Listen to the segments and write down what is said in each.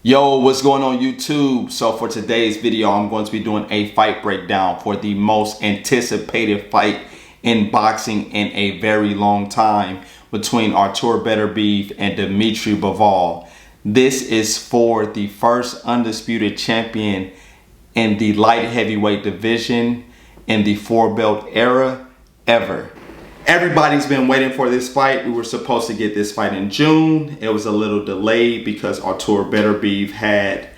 Yo, what's going on YouTube? So for today's video, I'm going to be doing a fight breakdown for the most anticipated fight in boxing in a very long time between Artur Beterbiev and Dmitry Bivol. This is for the first undisputed champion in the light heavyweight division in the four belt era ever. Everybody's been waiting for this fight. We were supposed to get this fight in June. It was a little delayed because Artur Beterbiev had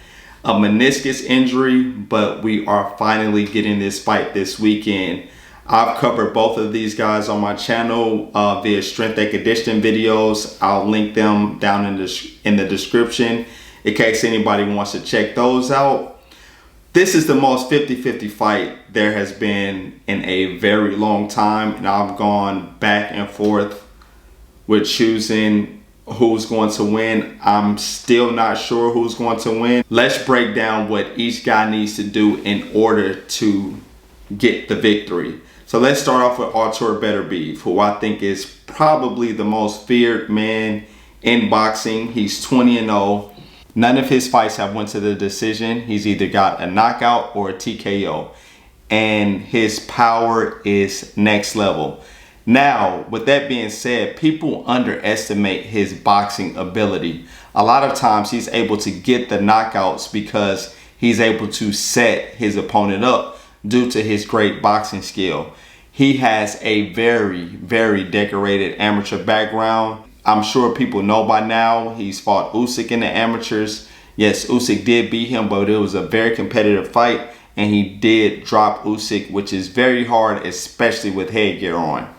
a meniscus injury, but we are finally getting this fight this weekend. I've covered both of these guys on my channel via strength and conditioning videos. I'll link them down in the description in case anybody wants to check those out. This is the most 50-50 fight there has been in a very long time, and I've gone back and forth with choosing who's going to win. I'm still not sure who's going to win. Let's break down what each guy needs to do in order to get the victory. So let's start off with Artur Beterbiev, who I think is probably the most feared man in boxing. He's 20-0. None of his fights have went to the decision. He's either got a knockout or a TKO. And his power is next level. Now, with that being said, people underestimate his boxing ability. A lot of times he's able to get the knockouts because he's able to set his opponent up due to his great boxing skill. He has a very, very decorated amateur background. I'm sure people know by now he's fought Usyk in the amateurs. Yes, Usyk did beat him, but it was a very competitive fight, and he did drop Usyk, which is very hard, especially with headgear on.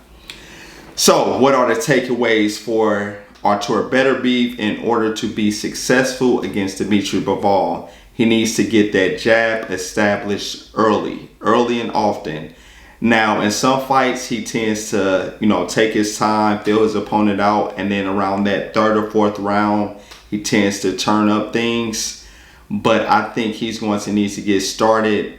So what are the takeaways for Artur Beterbiev in order to be successful against Dmitry Bivol? He needs to get that jab established early and often. Now, in some fights, he tends to, take his time, feel his opponent out, and then around that third or fourth round, he tends to turn up things. But I think he's going to need to get started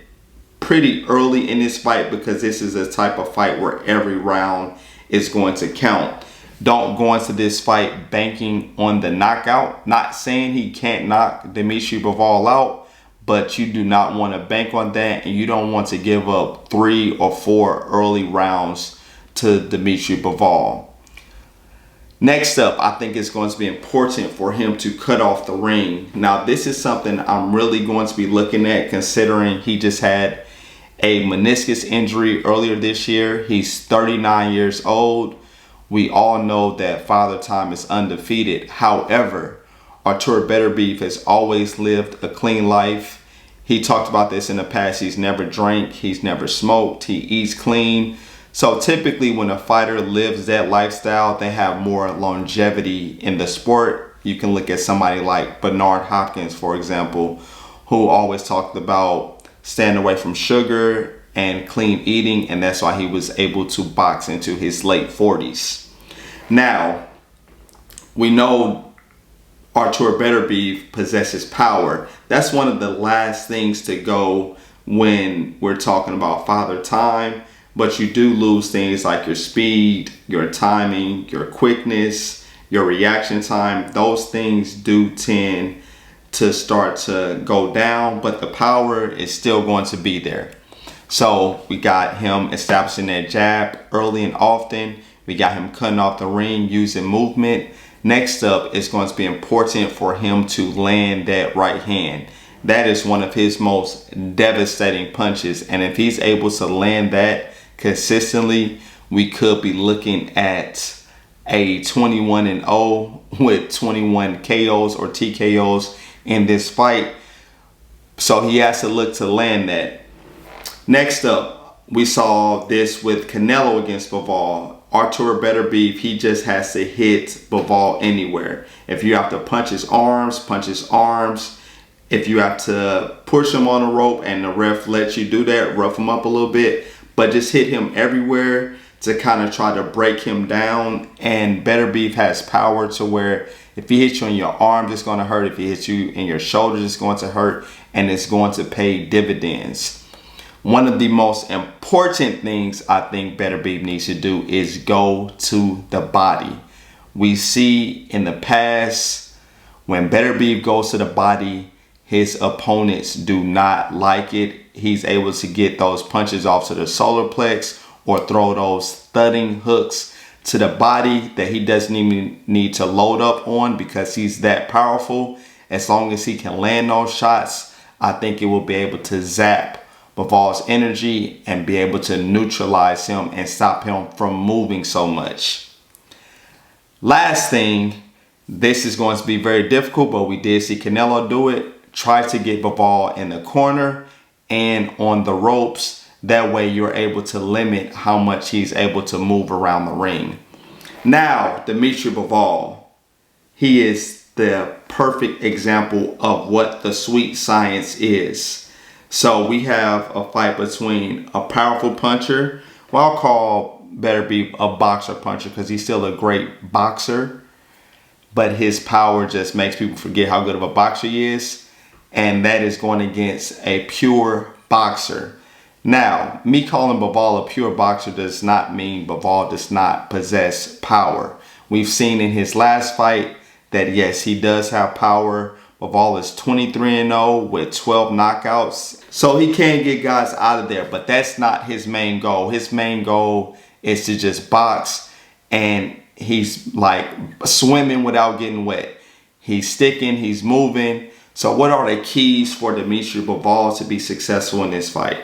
pretty early in this fight because this is a type of fight where every round is going to count. Don't go into this fight banking on the knockout. Not saying he can't knock Dmitry Bivol out, but you do not want to bank on that, and you don't want to give up 3 or 4 early rounds to Dmitry Bivol. Next up, I think it's going to be important for him to cut off the ring. Now, this is something I'm really going to be looking at considering he just had a meniscus injury earlier this year. He's 39 years old. We all know that Father Time is undefeated. However, Artur Beterbiev has always lived a clean life. He talked about this in the past. He's never drank. He's never smoked. He eats clean. So typically when a fighter lives that lifestyle, they have more longevity in the sport. You can look at somebody like Bernard Hopkins, for example, who always talked about staying away from sugar and clean eating. And that's why he was able to box into his late 40s. Now, we know Artur Beterbiev possesses power. That's one of the last things to go when we're talking about Father Time. But you do lose things like your speed, your timing, your quickness, your reaction time. Those things do tend to start to go down, but the power is still going to be there. So we got him establishing that jab early and often. We got him cutting off the ring using movement. Next up, it's going to be important for him to land that right hand. That is one of his most devastating punches. And if he's able to land that consistently, we could be looking at a 21-0 with 21 KOs or TKOs in this fight. So he has to look to land that. Next up, we saw this with Canelo against Bivol. Artur Beterbiev, he just has to hit Bivol anywhere. If you have to punch his arms, punch his arms. If you have to push him on a rope and the ref lets you do that, rough him up a little bit, but just hit him everywhere to kind of try to break him down. And Beterbiev has power to where if he hits you in your arms, it's going to hurt. If he hits you in your shoulders, it's going to hurt, and it's going to pay dividends. One of the most important things I think Beterbiev needs to do is go to the body. We see in the past When Beterbiev goes to the body, his opponents do not like it. He's able to get those punches off to the solar plex or throw those thudding hooks to the body that he doesn't even need to load up on because he's that powerful. As long as he can land those shots, I think it will be able to zap Bivol's energy and be able to neutralize him and stop him from moving so much. Last thing, this is going to be very difficult, but we did see Canelo do it. Try to get Bivol in the corner and on the ropes. That way you're able to limit how much he's able to move around the ring. Now, Dmitry Bivol, he is the perfect example of what the sweet science is. So we have a fight between a powerful puncher. Well, I'll call Beterbiev a boxer puncher because he's still a great boxer. But his power just makes people forget how good of a boxer he is. And that is going against a pure boxer. Now, me calling Bivol a pure boxer does not mean Bivol does not possess power. We've seen in his last fight that yes, he does have power. Bivol is 23-0 with 12 knockouts. So he can get guys out of there, but that's not his main goal. His main goal is to just box, and he's like swimming without getting wet. He's sticking, he's moving. So what are the keys for Dmitry Bivol to be successful in this fight?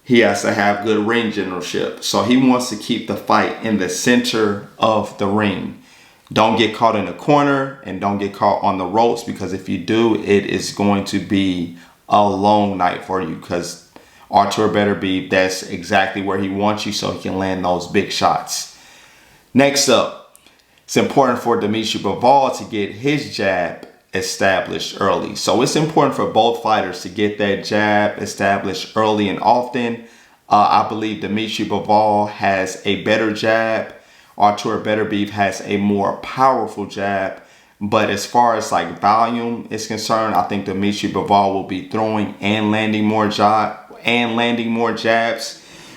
He has to have good ring generalship. So he wants to keep the fight in the center of the ring. Don't get caught in the corner and don't get caught on the ropes, because if you do, it is going to be a long night for you, because Artur Beterbiev, that's exactly where he wants you so he can land those big shots. Next up, it's important for Dmitry Bivol to get his jab established early. So it's important for both fighters to get that jab established early and often. I believe Dmitry Bivol has a better jab. Artur Beterbiev has a more powerful jab. But as far as like volume is concerned, I think Dmitry Bivol will be throwing and landing more jabs,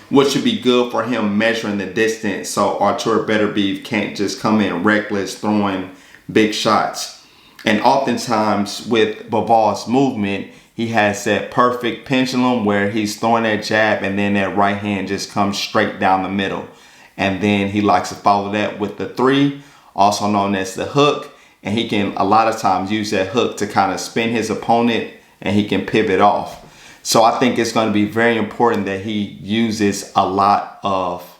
which should be good for him measuring the distance. So Artur Beterbiev can't just come in reckless throwing big shots. And oftentimes with Bivol's movement, he has that perfect pendulum where he's throwing that jab and then that right hand just comes straight down the middle. And then he likes to follow that with the three, also known as the hook. And he can a lot of times use that hook to kind of spin his opponent, and he can pivot off. So I think it's going to be very important that he uses a lot of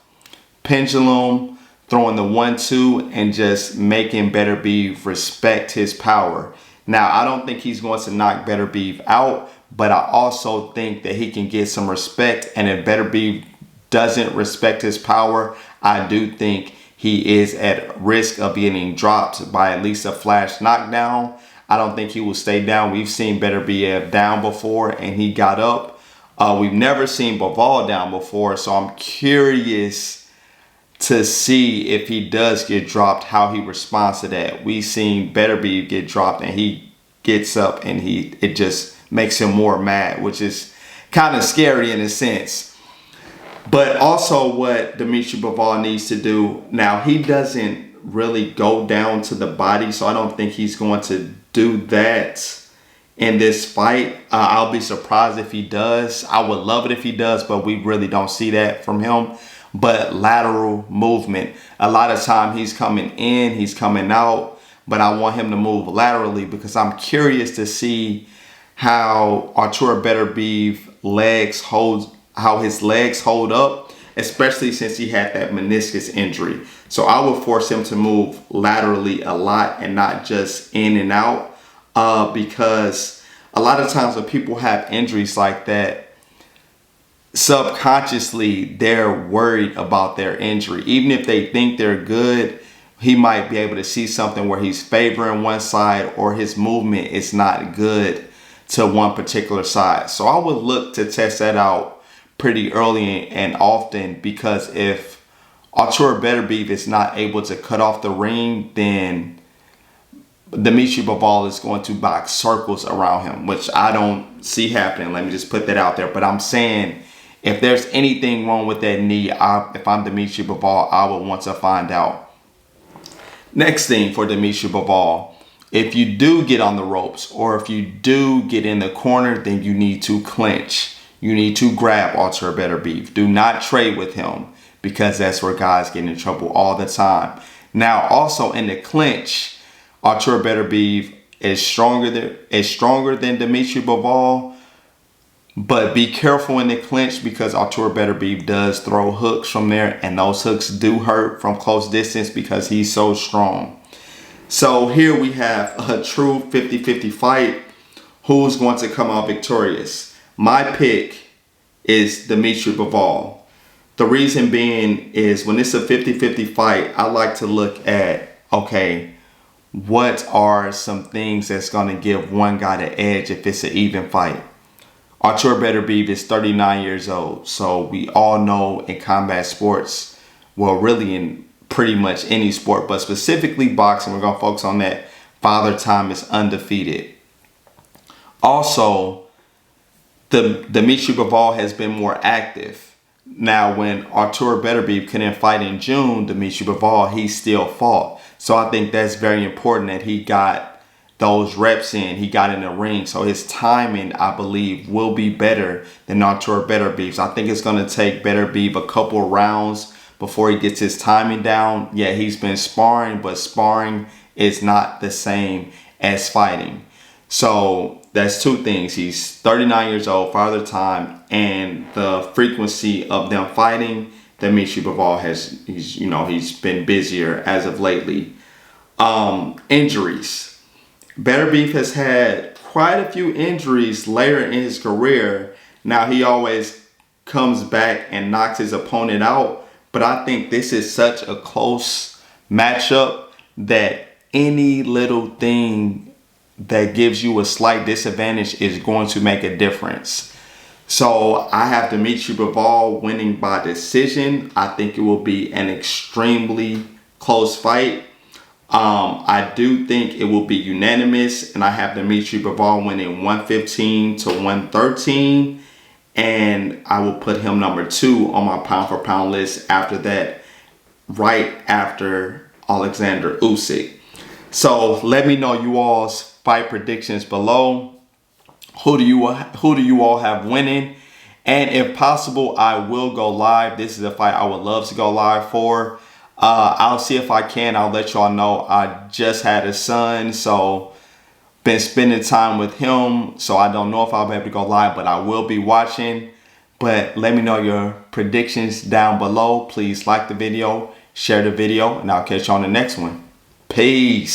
pendulum, throwing the 1-2 and just making Beterbiev respect his power. Now, I don't think he's going to knock Beterbiev out, but I also think that he can get some respect. And if Beterbiev doesn't respect his power, I do think he is at risk of getting dropped by at least a flash knockdown. I don't think he will stay down. We've seen Beterbiev down before and he got up. We've never seen Bivol down before, so I'm curious to see if he does get dropped, how he responds to that. We've seen Beterbiev get dropped and he gets up and it just makes him more mad, which is kind of scary in a sense. But also what Dmitry Bivol needs to do, now he doesn't really go down to the body, so I don't think he's going to do that in this fight. I'll be surprised if he does. I would love it if he does, but we really don't see that from him. But lateral movement, a lot of time he's coming in, he's coming out, but I want him to move laterally because I'm curious to see how Artur Beterbiev how his legs hold up, especially since he had that meniscus injury. So I would force him to move laterally a lot and not just in and out, because a lot of times when people have injuries like that, subconsciously they're worried about their injury. Even if they think they're good, he might be able to see something where he's favoring one side or his movement is not good to one particular side. So I would look to test that out pretty early and often, because if Artur Beterbiev is not able to cut off the ring, then Dmitry Bivol is going to box circles around him, which I don't see happening. Let me just put that out there. But I'm saying if there's anything wrong with that knee, if I'm Dmitry Bivol, I would want to find out. Next thing for Dmitry Bivol, if you do get on the ropes or if you do get in the corner, then you need to clinch. You need to grab Artur Beterbiev. Do not trade with him, because that's where guys get in trouble all the time. Now, also in the clinch, Artur Beterbiev is stronger than Dmitry Bivol. But be careful in the clinch, because Artur Beterbiev does throw hooks from there, and those hooks do hurt from close distance because he's so strong. So here we have a true 50-50 fight. Who's going to come out victorious? My pick is Dmitry Bivol. The reason being is when it's a 50-50 fight, I like to look at, okay, what are some things that's going to give one guy the edge if it's an even fight? Artur Beterbiev is 39 years old. So we all know in combat sports, well, really in pretty much any sport, but specifically boxing, we're going to focus on that, Father Time is undefeated. Also, Dmitry Bivol has been more active. Now, when Artur Beterbiev couldn't fight in June, Dmitry Bivol, he still fought. So I think that's very important that he got those reps in, he got in the ring. So his timing, I believe, will be better than Artur Beterbiev's. I think it's going to take Beterbiev a couple rounds before he gets his timing down. Yeah, he's been sparring, but sparring is not the same as fighting. So that's two things. He's 39 years old, Father Time, and the frequency of them fighting. Dmitry Bivol he's been busier as of lately. Injuries. Beterbiev has had quite a few injuries later in his career. Now, he always comes back and knocks his opponent out, but I think this is such a close matchup that any little thing that gives you a slight disadvantage is going to make a difference. So I have Dmitry Bivol winning by decision. I think it will be an extremely close fight. I do think it will be unanimous, and I have Dmitry Bivol winning 115 to 113, and I will put him number 2 on my pound for pound list after that, right after Alexander Usyk. So let me know you all's fight predictions below. Who do you all have winning? And if possible, I will go live. This is a fight I would love to go live for. I'll see if I can. I'll let y'all know. I just had a son, so been spending time with him. So I don't know if I'll be able to go live, but I will be watching. But let me know your predictions down below. Please like the video, share the video, and I'll catch you on the next one. Peace.